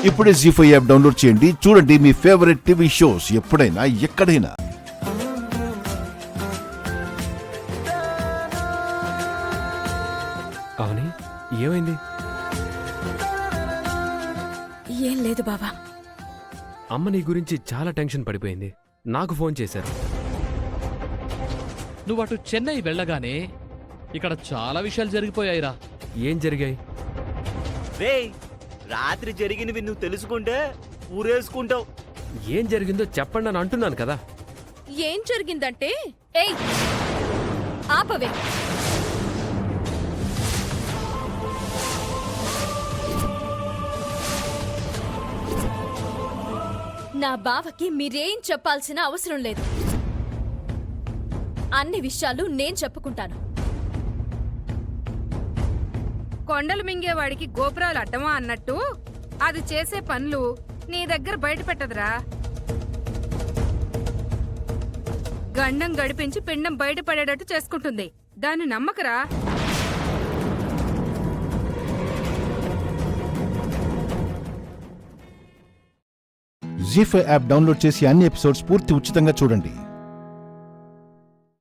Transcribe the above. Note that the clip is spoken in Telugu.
ఇప్పుడే జీ5 యాప్ డౌన్లోడ్ చేయండి. చూడండి మీ ఫేవరెట్ టీవీ షోస్ ఎప్పుడైనా ఎక్కడైనా. అవని, ఏమైంది? ఏం లేదు బావా. అమ్మ నీ గురించి చాలా టెన్షన్ పడిపోయింది. నాకు ఫోన్ చేశారు. నువ్వు అటు చెన్నై వెళ్ళగానే ఇక్కడ చాలా విషయాలు జరిగిపోయాయిరా. ఏం జరిగాయి? రేయ్, రాత్రి జరిగినవి నువ్వు తెలుసుకుంటే ఊరేసుకుంటావు. ఏం జరిగిందో చెప్పండి అని అంటున్నాను కదా. ఏం జరిగిందంటే, ఏయ్ ఆపవే. నా బావకి మీరేం చెప్పాల్సిన అవసరం లేదు. అన్ని విషయాలు నేను చెప్పుకుంటాను. కొండలు మింగేవాడికి గోపురాలు అడ్డమా అన్నట్టు అది చేసే పనులు నీ దగ్గర బయట పెట్టదురా. గండం గడిపించి పిండం బయటపడేటట్టు చేసుకుంటుంది. దాన్ని నమ్మకరా. జీ5 యాప్ డౌన్లోడ్ చేసి అన్ని ఎపిసోడ్స్ పూర్తి ఉచితంగా చూడండి.